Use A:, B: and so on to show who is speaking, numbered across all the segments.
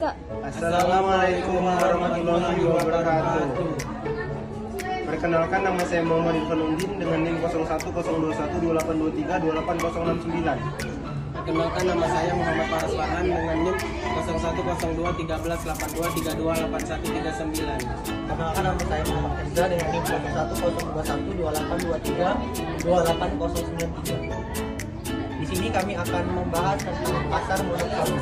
A: Kak.
B: Assalamualaikum warahmatullahi wabarakatuh. Perkenalkan, nama saya Muhammad Irfan Undin dengan NIM 01021282832809.
C: Perkenalkan, nama saya Muhammad Faras Farhan dengan NIM 01021382328139.
D: Perkenalkan, nama saya Muhammad Hendra dengan NIM 010212828093. Di sini kami akan membahas tentang pasar monopsoni.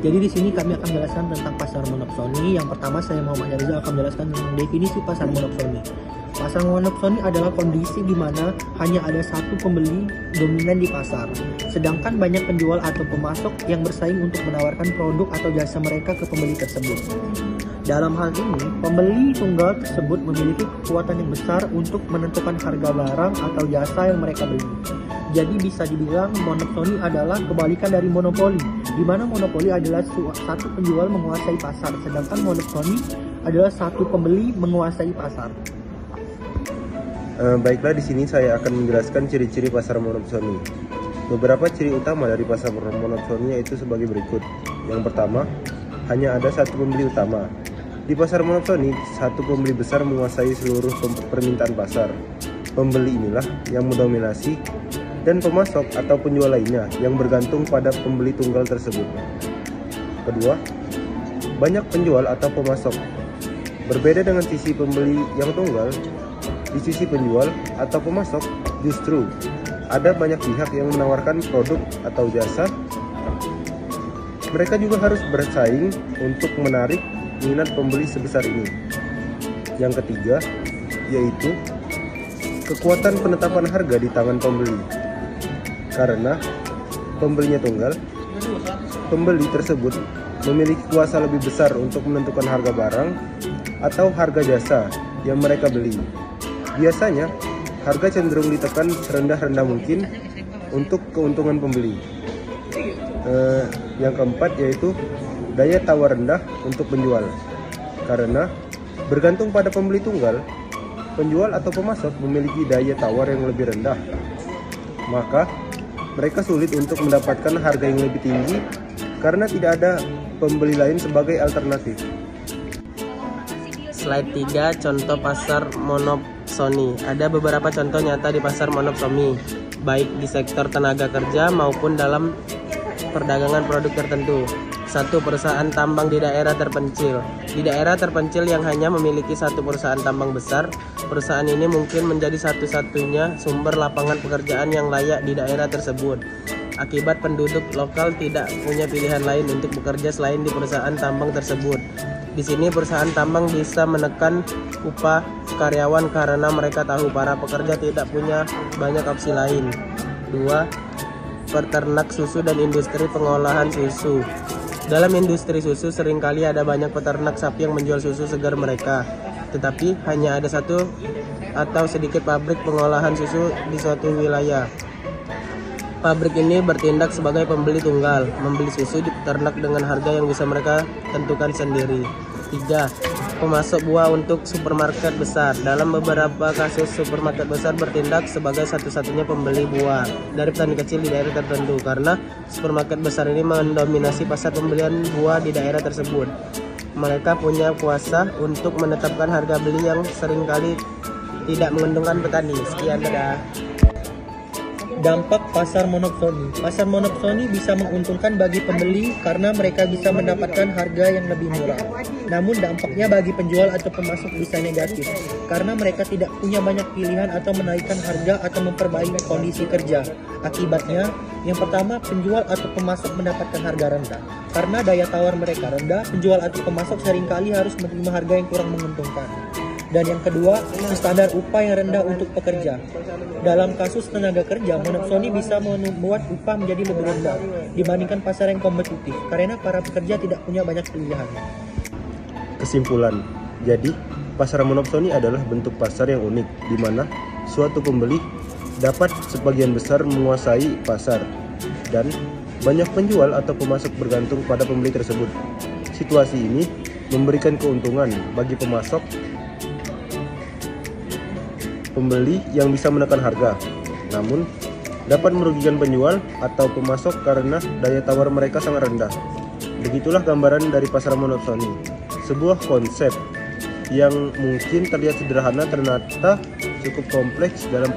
D: Jadi di sini kami akan menjelaskan tentang pasar monopsoni. Yang pertama, saya Muhammad Rizal akan menjelaskan tentang definisi pasar monopsoni. Pasar monopsoni adalah kondisi di mana hanya ada satu pembeli dominan di pasar, sedangkan banyak penjual atau pemasok yang bersaing untuk menawarkan produk atau jasa mereka ke pembeli tersebut. Dalam hal ini, pembeli tunggal tersebut memiliki kekuatan yang besar untuk menentukan harga barang atau jasa yang mereka beli. Jadi bisa dibilang monopsoni adalah kebalikan dari monopoli, di mana monopoli adalah satu penjual menguasai pasar, sedangkan monopsoni adalah satu pembeli menguasai pasar.
B: Baiklah, di sini saya akan menjelaskan ciri-ciri pasar monopsoni. Beberapa ciri utama dari pasar monopsoni yaitu sebagai berikut. Yang pertama, hanya ada satu pembeli utama. Di pasar monopsoni, satu pembeli besar menguasai seluruh permintaan pasar. Pembeli inilah yang mendominasi, dan pemasok atau penjual lainnya yang bergantung pada pembeli tunggal tersebut. Kedua, banyak penjual atau pemasok. Berbeda dengan sisi pembeli yang tunggal, di sisi penjual atau pemasok justru ada banyak pihak yang menawarkan produk atau jasa. Mereka juga harus bersaing untuk menarik minat pembeli sebesar ini. Yang ketiga, yaitu kekuatan penetapan harga di tangan pembeli. Karena pembelinya tunggal, pembeli tersebut memiliki kuasa lebih besar untuk menentukan harga barang atau harga jasa yang mereka beli. Biasanya, harga cenderung ditekan serendah-rendah mungkin untuk keuntungan pembeli. Yang keempat yaitu daya tawar rendah untuk penjual. Karena bergantung pada pembeli tunggal, penjual atau pemasok memiliki daya tawar yang lebih rendah. Maka mereka sulit untuk mendapatkan harga yang lebih tinggi karena tidak ada pembeli lain sebagai alternatif.
C: Slide 3, contoh pasar monopsoni. Ada beberapa contoh nyata di pasar monopsoni, baik di sektor tenaga kerja maupun dalam perdagangan produk tertentu. 1. Perusahaan tambang di daerah terpencil. Di daerah terpencil yang hanya memiliki satu perusahaan tambang besar, perusahaan ini mungkin menjadi satu-satunya sumber lapangan pekerjaan yang layak di daerah tersebut. Akibat penduduk lokal tidak punya pilihan lain untuk bekerja selain di perusahaan tambang tersebut. Di sini perusahaan tambang bisa menekan upah karyawan karena mereka tahu para pekerja tidak punya banyak opsi lain. 2. Peternak susu dan industri pengolahan susu. Dalam industri susu seringkali ada banyak peternak sapi yang menjual susu segar mereka, tetapi hanya ada satu atau sedikit pabrik pengolahan susu di suatu wilayah. Pabrik ini bertindak sebagai pembeli tunggal, membeli susu di peternak dengan harga yang bisa mereka tentukan sendiri. 3. Pemasok buah untuk supermarket besar. Dalam beberapa kasus, supermarket besar bertindak sebagai satu-satunya pembeli buah dari petani kecil di daerah tertentu karena supermarket besar ini mendominasi pasar pembelian buah di daerah tersebut. Mereka punya kuasa untuk menetapkan harga beli yang seringkali tidak menguntungkan petani. Sekian, dadah.
D: Dampak pasar monopsoni. Pasar monopsoni bisa menguntungkan bagi pembeli karena mereka bisa mendapatkan harga yang lebih murah. Namun dampaknya bagi penjual atau pemasok bisa negatif karena mereka tidak punya banyak pilihan atau menaikkan harga atau memperbaiki kondisi kerja. Akibatnya, yang pertama, penjual atau pemasok mendapatkan harga rendah. Karena daya tawar mereka rendah, penjual atau pemasok seringkali harus menerima harga yang kurang menguntungkan. Dan yang kedua, standar upah yang rendah untuk pekerja. Dalam kasus tenaga kerja, monopsoni bisa membuat upah menjadi lebih rendah dibandingkan pasar yang kompetitif karena para pekerja tidak punya banyak pilihan.
B: Kesimpulan, jadi pasar monopsoni adalah bentuk pasar yang unik di mana suatu pembeli dapat sebagian besar menguasai pasar dan banyak penjual atau pemasok bergantung pada pembeli tersebut. Situasi ini memberikan keuntungan bagi pemasok, pembeli yang bisa menekan harga. Namun, dapat merugikan penjual atau pemasok karena daya tawar mereka sangat rendah. Begitulah gambaran dari pasar monopsoni, sebuah konsep yang mungkin terlihat sederhana ternyata cukup kompleks dalam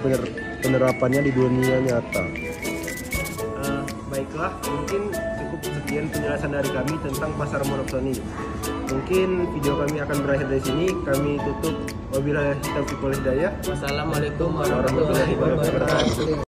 B: penerapannya di dunia nyata. Baiklah, mungkin cukup sekian penjelasan dari kami tentang pasar monopsoni. Mungkin video kami akan berakhir dari sini. Kami tutup. Wabillahi taufiq wal hidayah.
C: Wassalamualaikum warahmatullahi wabarakatuh.